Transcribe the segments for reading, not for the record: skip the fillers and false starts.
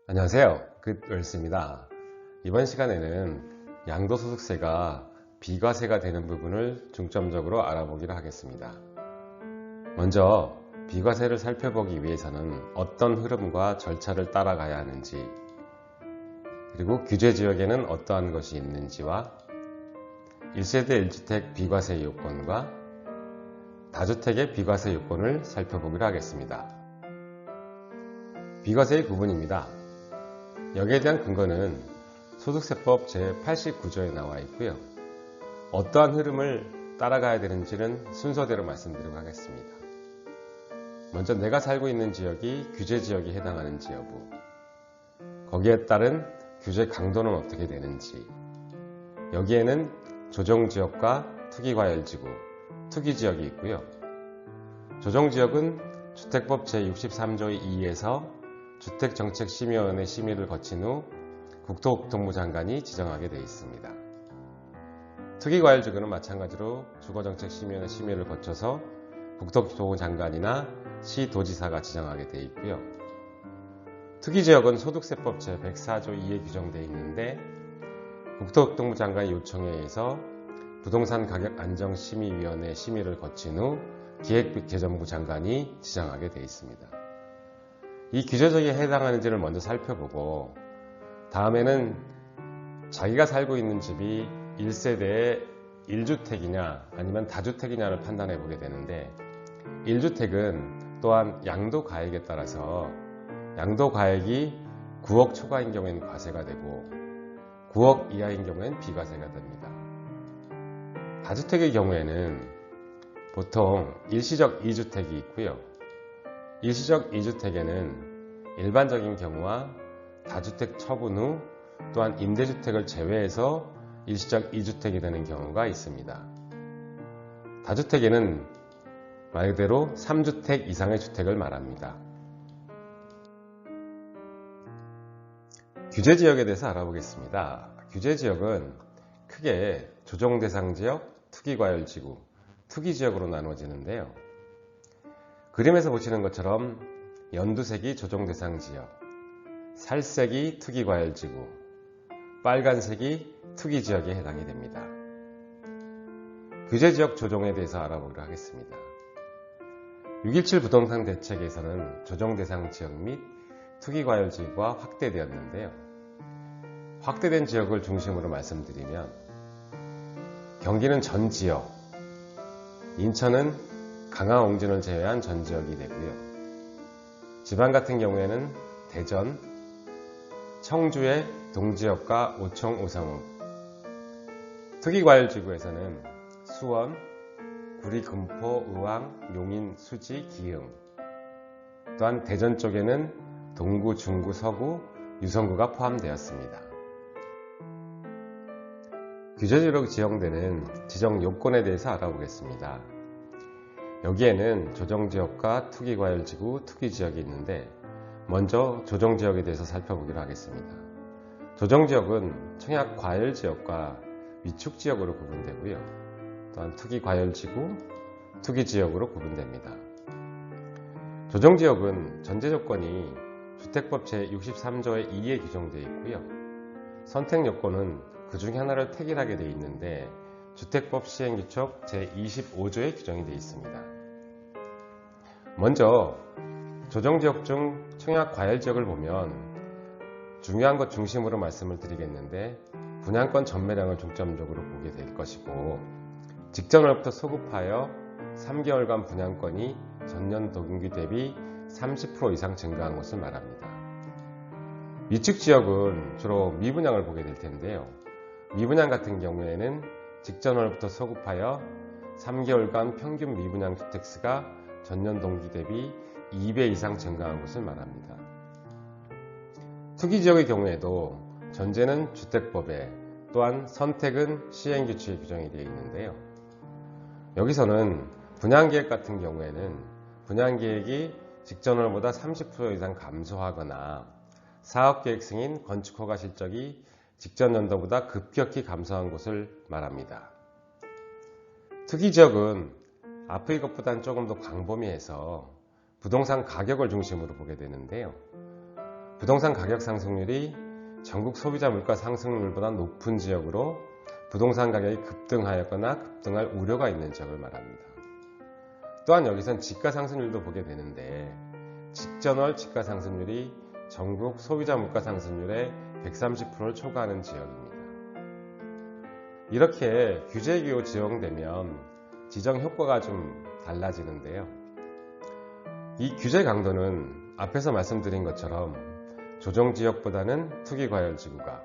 안녕하세요. 굿월스입니다. 이번 시간에는 양도소득세가 비과세가 되는 부분을 중점적으로 알아보기로 하겠습니다. 먼저 비과세를 살펴보기 위해서는 어떤 흐름과 절차를 따라가야 하는지, 그리고 규제지역에는 어떠한 것이 있는지와 1세대 1주택 비과세 요건과 다주택의 비과세 요건을 살펴보기로 하겠습니다. 비과세의 구분입니다. 여기에 대한 근거는 소득세법 제89조에 나와 있고요. 어떠한 흐름을 따라가야 되는지는 순서대로 말씀드리도록 하겠습니다. 먼저 내가 살고 있는 지역이 규제지역에 해당하는지 여부, 거기에 따른 규제 강도는 어떻게 되는지, 여기에는 조정지역과 투기과열지구, 투기지역이 있고요. 조정지역은 주택법 제63조 2에서 주택정책심의위원회 심의를 거친 후 국토교통부 장관이 지정하게 되어 있습니다. 투기과열지구는 마찬가지로 주거정책심의위원회 심의를 거쳐서 국토교통부 장관이나 시도지사가 지정하게 되어 있고요. 투기지역은 소득세법 제104조 2에 규정되어 있는데 국토교통부 장관의 요청에 의해서 부동산가격안정심의위원회 심의를 거친 후 기획개정부 장관이 지정하게 되어 있습니다. 이 규제지역에 해당하는지를 먼저 살펴보고 다음에는 자기가 살고 있는 집이 1세대의 1주택이냐 아니면 다주택이냐를 판단해 보게 되는데 1주택은 또한 양도가액에 따라서 양도가액이 9억 초과인 경우에는 과세가 되고 9억 이하인 경우에는 비과세가 됩니다. 다주택의 경우에는 보통 일시적 2주택이 있고요. 일시적 2주택에는 일반적인 경우와 다주택 처분 후 또한 임대주택을 제외해서 일시적 2주택이 되는 경우가 있습니다. 다주택에는 말 그대로 3주택 이상의 주택을 말합니다. 규제지역에 대해서 알아보겠습니다. 규제지역은 크게 조정대상지역, 투기과열지구, 투기지역으로 나누어지는데요. 그림에서 보시는 것처럼 연두색이 조정대상지역, 살색이 투기과열지구, 빨간색이 투기지역에 해당이 됩니다. 규제지역 조정에 대해서 알아보기로 하겠습니다. 6.17 부동산 대책에서는 조정대상지역 및 투기과열지구가 확대되었는데요. 확대된 지역을 중심으로 말씀드리면 경기는 전 지역, 인천은 강화 옹진을 제외한 전 지역이 되고요. 지방 같은 경우에는 대전, 청주의 동지역과 오청, 오성읍, 투기과열지구에서는 수원, 구리, 금포, 의왕, 용인, 수지, 기흥, 또한 대전 쪽에는 동구, 중구, 서구, 유성구가 포함되었습니다. 규제지역으로 지정되는 지정 요건에 대해서 알아보겠습니다. 여기에는 조정지역과 투기과열지구, 투기지역이 있는데 먼저 조정지역에 대해서 살펴보기로 하겠습니다. 조정지역은 청약과열지역과 위축지역으로 구분되고요. 또한 투기과열지구, 투기지역으로 구분됩니다. 조정지역은 전제조건이 주택법 제63조의 2에 규정되어 있고요. 선택요건은 그 중에 하나를 택일하게 되어 있는데 주택법 시행규칙 제25조에 규정이 되어 있습니다. 먼저 조정지역 중 청약과열지역을 보면 중요한 것 중심으로 말씀을 드리겠는데 분양권 전매량을 중점적으로 보게 될 것이고 직전월부터 소급하여 3개월간 분양권이 전년 동기 대비 30% 이상 증가한 것을 말합니다. 위축지역은 주로 미분양을 보게 될 텐데요. 미분양 같은 경우에는 직전월부터 소급하여 3개월간 평균 미분양 주택수가 전년 동기 대비 2배 이상 증가한 것을 말합니다. 투기지역의 경우에도 전제는 주택법에 또한 선택은 시행규칙에 규정이 되어 있는데요. 여기서는 분양계획 같은 경우에는 분양계획이 직전월보다 30% 이상 감소하거나 사업계획 승인, 건축허가 실적이 직전 연도보다 급격히 감소한 것을 말합니다. 투기지역은 앞의 것보다는 조금 더 광범위해서 부동산 가격을 중심으로 보게 되는데요. 부동산 가격 상승률이 전국 소비자 물가 상승률보다 높은 지역으로 부동산 가격이 급등하였거나 급등할 우려가 있는 지역을 말합니다. 또한 여기선 지가 상승률도 보게 되는데 직전월 지가 상승률이 전국 소비자 물가 상승률의 130%를 초과하는 지역입니다. 이렇게 규제기호 지정되면 지정 효과가 좀 달라지는데요. 이 규제 강도는 앞에서 말씀드린 것처럼 조정지역보다는 투기과열지구가,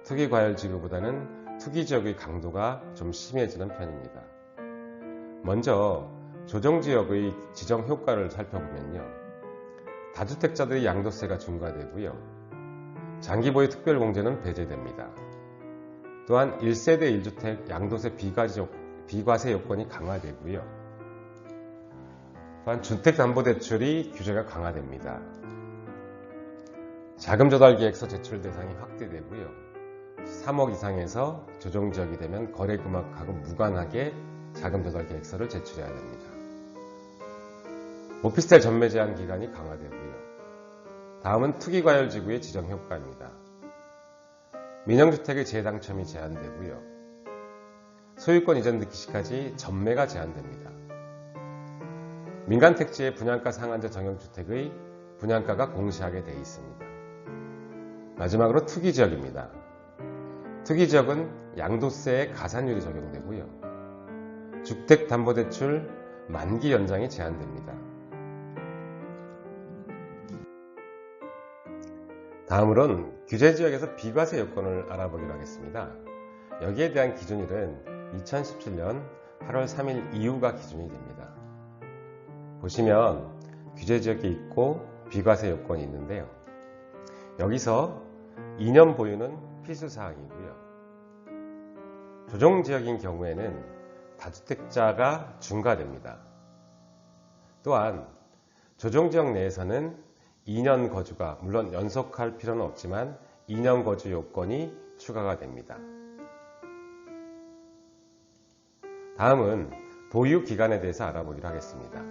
투기과열지구보다는 투기지역의 강도가 좀 심해지는 편입니다. 먼저 조정지역의 지정 효과를 살펴보면요. 다주택자들의 양도세가 중과되고요. 장기보유 특별공제는 배제됩니다. 또한 1세대 1주택 양도세 비과세 요건이 강화되고요. 또한 주택담보대출이 규제가 강화됩니다. 자금조달계획서 제출 대상이 확대되고요. 3억 이상에서 조정지역이 되면 거래 금액하고 무관하게 자금조달계획서를 제출해야 됩니다. 오피스텔 전매 제한 기간이 강화되고요. 다음은 투기과열지구의 지정 효과입니다. 민영주택의 재당첨이 제한되고요. 소유권 이전 등기 시까지 전매가 제한됩니다. 민간택지의 분양가 상한제 정형주택의 분양가가 공시하게 되어 있습니다. 마지막으로 투기지역입니다. 투기지역은 양도세의 가산율이 적용되고요. 주택담보대출 만기 연장이 제한됩니다. 다음으로는 규제지역에서 비과세 요건을 알아보기로 하겠습니다. 여기에 대한 기준일은 2017년 8월 3일 이후가 기준이 됩니다. 보시면 규제지역이 있고 비과세 요건이 있는데요. 여기서 2년 보유는 필수사항이고요. 조정지역인 경우에는 다주택자가 중과됩니다. 또한 조정지역 내에서는 2년 거주가 물론 연속할 필요는 없지만 2년 거주 요건이 추가가 됩니다. 다음은 보유기간에 대해서 알아보기로 하겠습니다.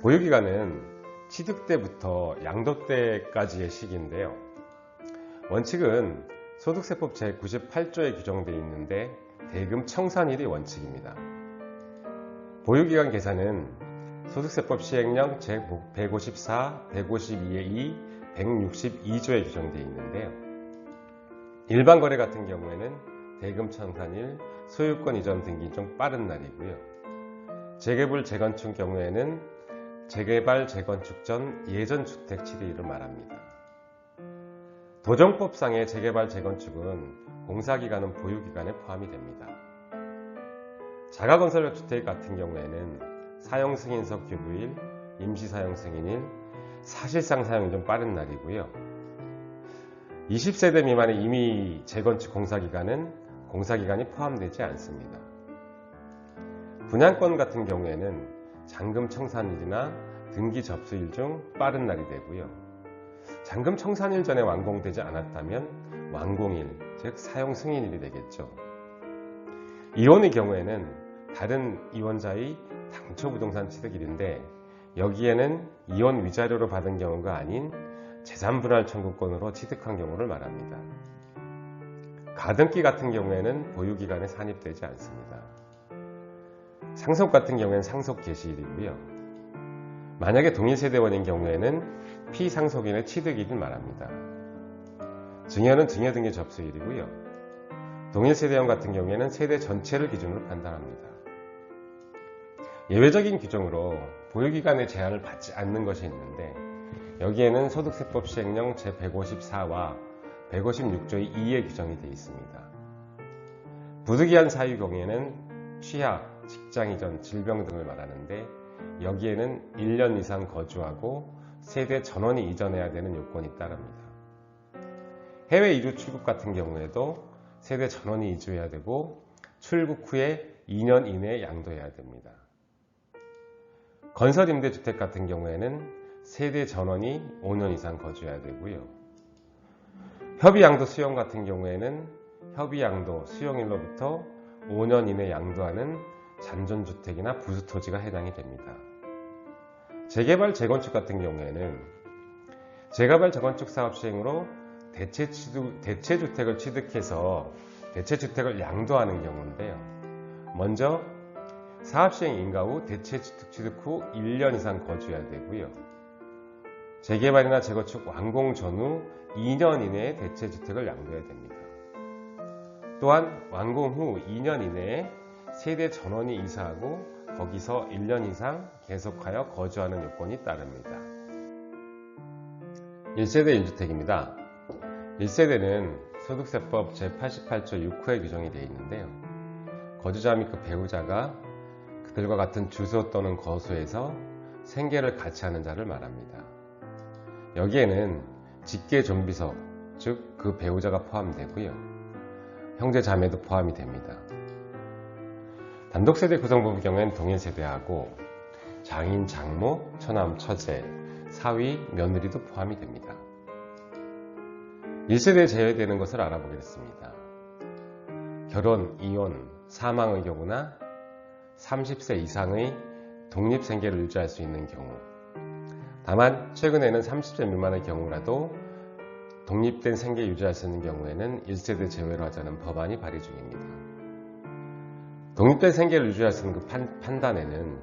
보유기간은 취득 때부터 양도 때까지의 시기인데요. 원칙은 소득세법 제98조에 규정되어 있는데 대금 청산일이 원칙입니다. 보유기간 계산은 소득세법 시행령 제154, 152의 2, 162조에 규정되어 있는데요. 일반 거래 같은 경우에는 대금 청산일, 소유권 이전 등기 중 빠른 날이고요. 재개발, 재건축 경우에는 재개발, 재건축 전 예전 주택 취득일을 말합니다. 도정법상의 재개발, 재건축은 공사기간은 보유기간에 포함이 됩니다. 자가건설형 주택 같은 경우에는 사용승인서 교부일, 임시사용승인일, 사실상 사용이 좀 빠른 날이고요. 20세대 미만의 임의 재건축 공사기간은 공사기간이 포함되지 않습니다. 분양권 같은 경우에는 잔금 청산일이나 등기 접수일 중 빠른 날이 되고요. 잔금 청산일 전에 완공되지 않았다면 완공일, 즉 사용승인일이 되겠죠. 이혼의 경우에는 다른 이혼자의 당초 부동산 취득일인데 여기에는 이혼 위자료로 받은 경우가 아닌 재산분할 청구권으로 취득한 경우를 말합니다. 가등기 같은 경우에는 보유기간에 산입되지 않습니다. 상속 같은 경우에는 상속 개시일이고요. 만약에 동일세대원인 경우에는 피상속인의 취득일을 말합니다. 증여는 증여등기 접수일이고요. 동일세대원 같은 경우에는 세대 전체를 기준으로 판단합니다. 예외적인 규정으로 보유기간의 제한을 받지 않는 것이 있는데 여기에는 소득세법 시행령 제154와 156조의 2에 규정이 되어 있습니다. 부득이한 사유 경우에는 취약, 직장 이전, 질병 등을 말하는데 여기에는 1년 이상 거주하고 세대 전원이 이전해야 되는 요건이 따릅니다. 해외 이주 출국 같은 경우에도 세대 전원이 이주해야 되고 출국 후에 2년 이내에 양도해야 됩니다. 건설임대주택 같은 경우에는 세대 전원이 5년 이상 거주해야 되고요. 협의양도 수용 같은 경우에는 협의양도 수용일로부터 5년 이내 양도하는 잔존주택이나 부수토지가 해당이 됩니다. 재개발, 재건축 같은 경우에는 재개발 재건축 사업 시행으로 대체주택을 취득해서 대체주택을 양도하는 경우인데요. 먼저 사업 시행 인가 후 대체주택 취득 후 1년 이상 거주해야 되고요. 재개발이나 재건축 완공 전후 2년 이내에 대체주택을 양도해야 됩니다. 또한 완공 후 2년 이내에 세대 전원이 이사하고 거기서 1년 이상 계속하여 거주하는 요건이 따릅니다. 1세대 1주택입니다. 1세대는 소득세법 제88조 6호에 규정이 되어 있는데요. 거주자 및 그 배우자가 그들과 같은 주소 또는 거소에서 생계를 같이 하는 자를 말합니다. 여기에는 직계 존비속, 즉 그 배우자가 포함되고요. 형제 자매도 포함이 됩니다. 단독세대 구성부의 경우에는 동일세대하고 장인, 장모, 처남, 처제, 사위, 며느리도 포함이 됩니다. 1세대에 제외되는 것을 알아보겠습니다. 결혼, 이혼, 사망의 경우나 30세 이상의 독립생계를 유지할 수 있는 경우. 다만 최근에는 30세 미만의 경우라도 독립된 생계 유지할 수 있는 경우에는 1세대 제외로 하자는 법안이 발의 중입니다. 독립된 생계를 유지할 수 있는 그 판단에는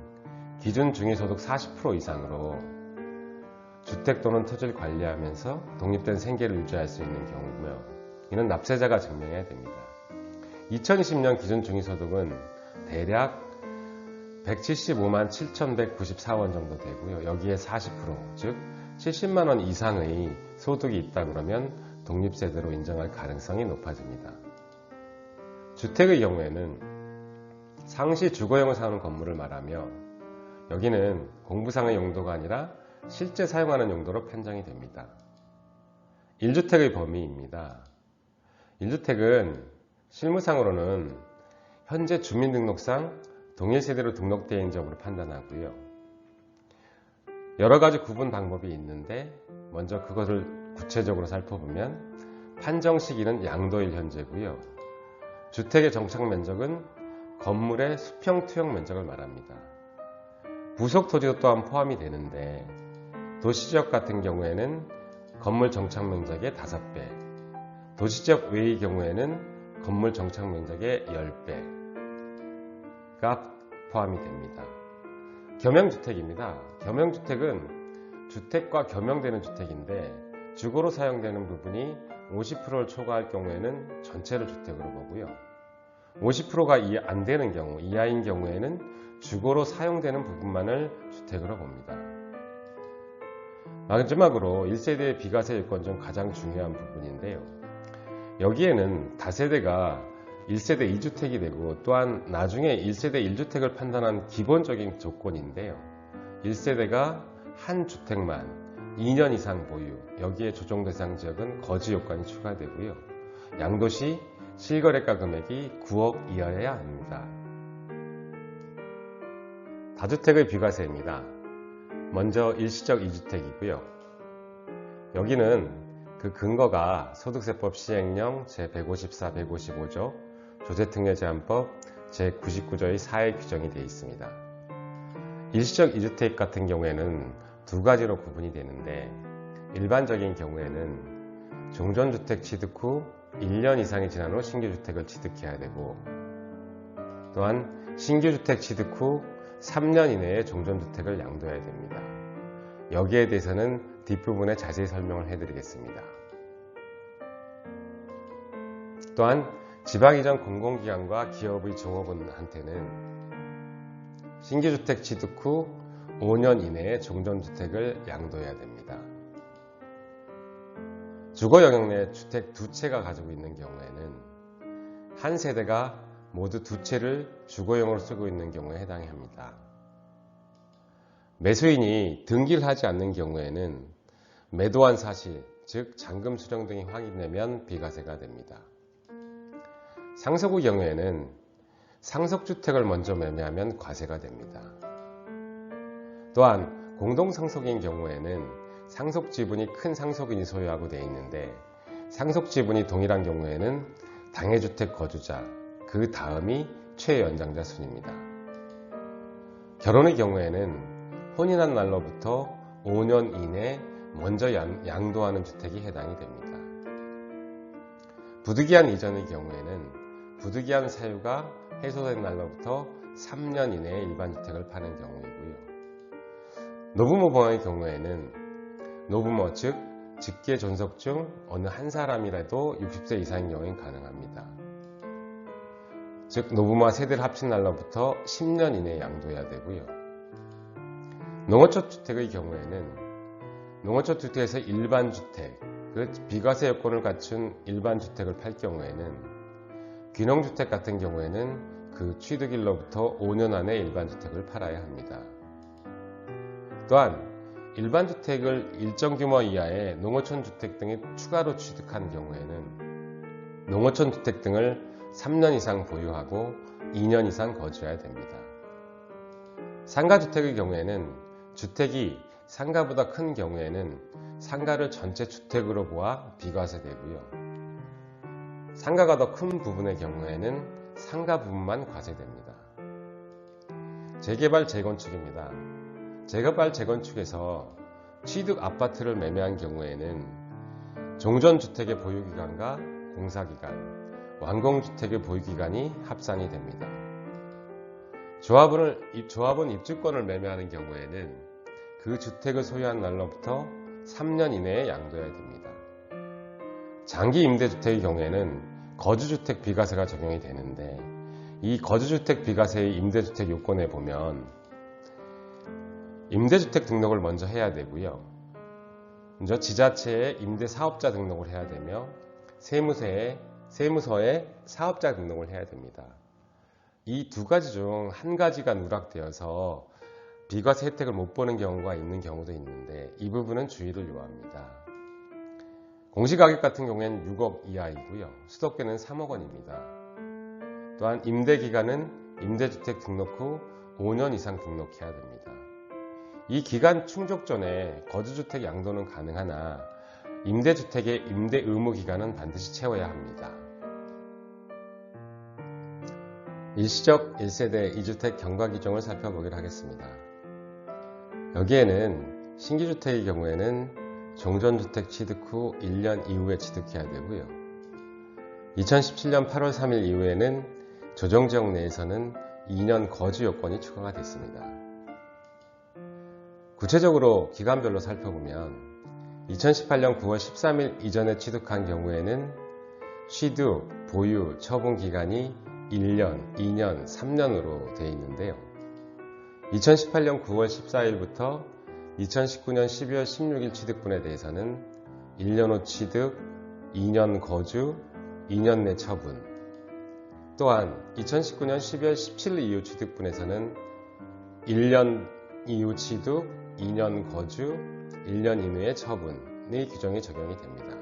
기준 중위소득 40% 이상으로 주택 또는 토지를 관리하면서 독립된 생계를 유지할 수 있는 경우고요. 이는 납세자가 증명해야 됩니다. 2020년 기준 중위소득은 대략 175만 7,194원 정도 되고요. 여기에 40%, 즉 70만 원 이상의 소득이 있다 그러면 독립세대로 인정할 가능성이 높아집니다. 주택의 경우에는 상시 주거용을 사용하는 건물을 말하며 여기는 공부상의 용도가 아니라 실제 사용하는 용도로 판정이 됩니다. 1주택의 범위입니다. 1주택은 실무상으로는 현재 주민등록상 동일세대로 등록되어 있는 점으로 판단하고요. 여러 가지 구분 방법이 있는데 먼저 그것을 구체적으로 살펴보면 판정 시기는 양도일 현재고요. 주택의 정착 면적은 건물의 수평 투영 면적을 말합니다. 부속 토지도 또한 포함이 되는데 도시지역 같은 경우에는 건물 정착 면적의 5배, 도시지역 외의 경우에는 건물 정착 면적의 10배가 포함이 됩니다. 겸용주택입니다. 겸용주택은 주택과 겸용되는 주택인데 주거로 사용되는 부분이 50%를 초과할 경우에는 전체를 주택으로 보고요. 50%가 안 되는 경우, 이하인 경우에는 주거로 사용되는 부분만을 주택으로 봅니다. 마지막으로 1세대의 비과세 요건 중 가장 중요한 부분인데요. 여기에는 다세대가 1세대 2주택이 되고 또한 나중에 1세대 1주택을 판단한 기본적인 조건인데요. 1세대가 한 주택만 2년 이상 보유, 여기에 조정 대상 지역은 거주 요건이 추가되고요. 양도시 실거래가 금액이 9억 이하여야 합니다. 다주택의 비과세입니다. 먼저 일시적 2주택이고요. 여기는 그 근거가 소득세법 시행령 제154, 155조, 조세특례제한법 제99조의 4에 규정이 되어 있습니다. 일시적 2주택 같은 경우에는 두 가지로 구분이 되는데 일반적인 경우에는 종전주택 취득 후 1년 이상이 지난 후 신규주택을 취득해야 되고 또한 신규주택 취득 후 3년 이내에 종전주택을 양도해야 됩니다. 여기에 대해서는 뒷부분에 자세히 설명을 해드리겠습니다. 또한 지방이전 공공기관과 기업의 종업원한테는 신규주택 취득 후 5년 이내에 종전주택을 양도해야 됩니다. 주거 영역 내 주택 두 채가 가지고 있는 경우에는 한 세대가 모두 두 채를 주거용으로 쓰고 있는 경우에 해당이 합니다. 매수인이 등기를 하지 않는 경우에는 매도한 사실, 즉 잔금 수령 등이 확인되면 비과세가 됩니다. 상속의 경우에는 상속주택을 먼저 매매하면 과세가 됩니다. 또한 공동상속인 경우에는 상속지분이 큰 상속인이 소유하고 되어 있는데 상속지분이 동일한 경우에는 당해주택 거주자, 그 다음이 최연장자 순입니다. 결혼의 경우에는 혼인한 날로부터 5년 이내 먼저 양도하는 주택이 해당이 됩니다. 부득이한 이전의 경우에는 부득이한 사유가 해소된 날로부터 3년 이내에 일반 주택을 파는 경우이고요. 노부모범의 경우에는 노부모 즉 직계 존속 중 어느 한 사람이라도 60세 이상인 경우엔 가능합니다. 즉 노부모와 세대를 합친 날로부터 10년 이내에 양도해야 되고요. 농어촌 주택의 경우에는 농어촌 주택에서 일반 주택, 비과세 요건을 갖춘 일반 주택을 팔 경우에는 귀농주택 같은 경우에는 그 취득일로부터 5년 안에 일반 주택을 팔아야 합니다. 또한 일반 주택을 일정 규모 이하의 농어촌 주택 등에 추가로 취득한 경우에는 농어촌 주택 등을 3년 이상 보유하고 2년 이상 거주해야 됩니다. 상가주택의 경우에는 주택이 상가보다 큰 경우에는 상가를 전체 주택으로 보아 비과세되고요. 상가가 더 큰 부분의 경우에는 상가 부분만 과세됩니다. 재개발 재건축입니다. 재개발 재건축에서 취득 아파트를 매매한 경우에는 종전주택의 보유기간과 공사기간, 완공주택의 보유기간이 합산이 됩니다. 조합원 입주권을 매매하는 경우에는 그 주택을 소유한 날로부터 3년 이내에 양도해야 됩니다. 장기 임대주택의 경우에는 거주주택 비과세가 적용이 되는데 이 거주주택 비과세의 임대주택 요건에 보면 임대주택 등록을 먼저 해야 되고요. 먼저 지자체에 임대사업자 등록을 해야 되며 세무서에 사업자 등록을 해야 됩니다. 이 두 가지 중 한 가지가 누락되어서 비과세 혜택을 못 보는 경우가 있는 경우도 있는데 이 부분은 주의를 요합니다. 공시가격 같은 경우에는 6억 이하이고요. 수도권은 3억 원입니다. 또한 임대기간은 임대주택 등록 후 5년 이상 등록해야 됩니다. 이 기간 충족 전에 거주주택 양도는 가능하나 임대주택의 임대 의무 기간은 반드시 채워야 합니다. 일시적 1세대 2주택 경과 규정을 살펴보기로 하겠습니다. 여기에는 신규주택의 경우에는 종전주택 취득 후 1년 이후에 취득해야 되고요. 2017년 8월 3일 이후에는 조정지역 내에서는 2년 거주 요건이 추가가 됐습니다. 구체적으로 기간별로 살펴보면 2018년 9월 13일 이전에 취득한 경우에는 취득, 보유, 처분 기간이 1년, 2년, 3년으로 되어 있는데요. 2018년 9월 14일부터 2019년 12월 16일 취득분에 대해서는 1년 후 취득, 2년 거주, 2년 내 처분. 또한 2019년 12월 17일 이후 취득분에서는 1년 이후 취득, 2년 거주, 1년 이내의 처분의 규정이 적용이 됩니다.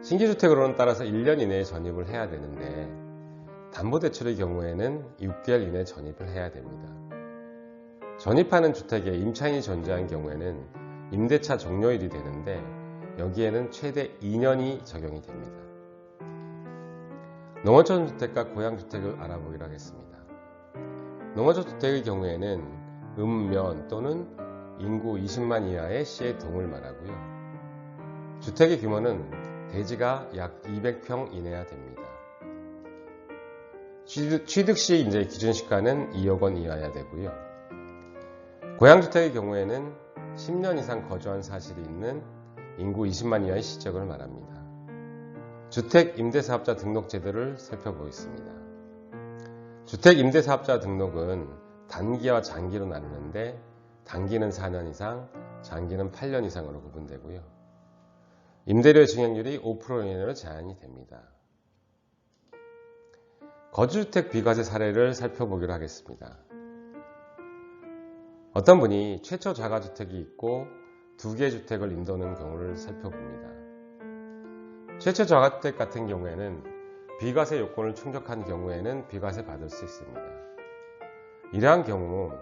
신규주택으로는 따라서 1년 이내에 전입을 해야 되는데 담보대출의 경우에는 6개월 이내에 전입을 해야 됩니다. 전입하는 주택에 임차인이 존재한 경우에는 임대차 종료일이 되는데 여기에는 최대 2년이 적용이 됩니다. 농어촌 주택과 고향주택을 알아보기로 하겠습니다. 농어촌 주택의 경우에는 면 또는 인구 20만 이하의 시의 동을 말하고요. 주택의 규모는 대지가 약 200평 이내야 됩니다. 취득 시 이제 기준 시가는 2억 원 이하야 되고요. 고향주택의 경우에는 10년 이상 거주한 사실이 있는 인구 20만 이하의 시적을 말합니다. 주택 임대사업자 등록 제도를 살펴보겠습니다. 주택 임대사업자 등록은 단기와 장기로 나누는데 단기는 4년 이상, 장기는 8년 이상으로 구분되고요. 임대료의 증액률이 5% 이내로 제한이 됩니다. 거주주택 비과세 사례를 살펴보기로 하겠습니다. 어떤 분이 최초 자가주택이 있고 2개의 주택을 인도하는 경우를 살펴봅니다. 최초 자가주택 같은 경우에는 비과세 요건을 충족한 경우에는 비과세 받을 수 있습니다. 이러한 경우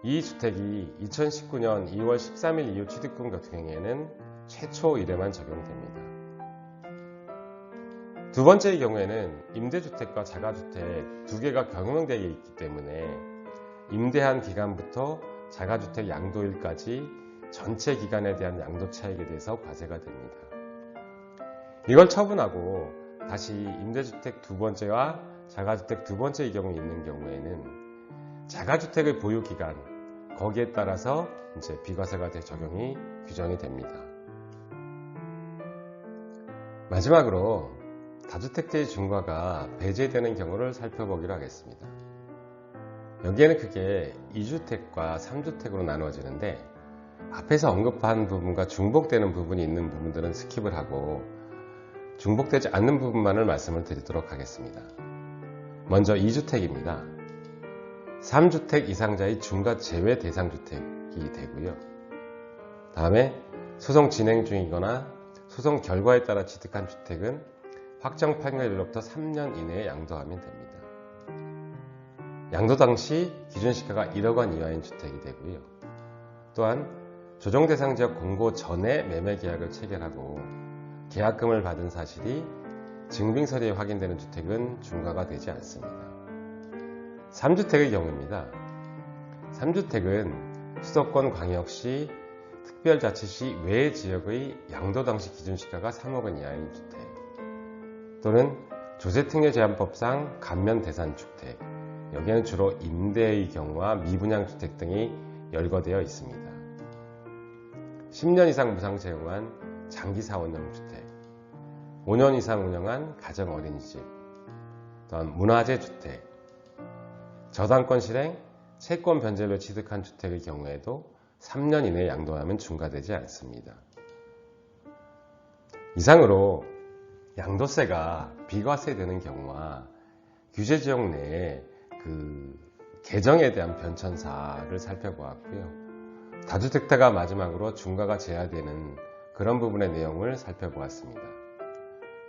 이 주택이 2019년 2월 13일 이후 취득분 같은 경우에는 최초 일에만 적용됩니다. 두 번째의 경우에는 임대주택과 자가주택 두 개가 경영되어 있기 때문에 임대한 기간부터 자가주택 양도일까지 전체 기간에 대한 양도 차익에 대해서 과세가 됩니다. 이걸 처분하고 다시 임대주택 두 번째와 자가주택 두 번째의 경우에 있는 경우에는 자가주택의 보유 기간, 거기에 따라서 이제 비과세가 적용이 규정이 됩니다. 마지막으로 다주택자의 중과가 배제되는 경우를 살펴보기로 하겠습니다. 여기에는 크게 2주택과 3주택으로 나누어지는데 앞에서 언급한 부분과 중복되는 부분이 있는 부분들은 스킵을 하고 중복되지 않는 부분만을 말씀을 드리도록 하겠습니다. 먼저 2주택입니다. 3주택 이상자의 중과 제외 대상 주택이 되고요. 다음에 소송 진행 중이거나 소송 결과에 따라 취득한 주택은 확정 판결일로부터 3년 이내에 양도하면 됩니다. 양도 당시 기준시가가 1억 원 이하인 주택이 되고요. 또한 조정 대상 지역 공고 전에 매매 계약을 체결하고 계약금을 받은 사실이 증빙서류에 확인되는 주택은 중과가 되지 않습니다. 3주택의 경우입니다. 3주택은 수도권 광역시, 특별자치시 외 지역의 양도 당시 기준시가가 3억 원 이하인 주택 또는 조세특례제한법상 감면 대상 주택, 여기에는 주로 임대의 경우와 미분양 주택 등이 열거되어 있습니다. 10년 이상 무상 채용한 장기 사원용 주택, 5년 이상 운영한 가정 어린이집, 또한 문화재 주택, 저당권 실행, 채권 변제로 취득한 주택의 경우에도 3년 이내에 양도하면 중과되지 않습니다. 이상으로 양도세가 비과세되는 경우와 규제지역 내에 계정에 대한 변천사를 살펴보았고요. 다주택자가 마지막으로 중과가 제한되는 그런 부분의 내용을 살펴보았습니다.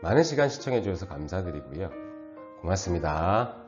많은 시간 시청해 주셔서 감사드리고요. 고맙습니다.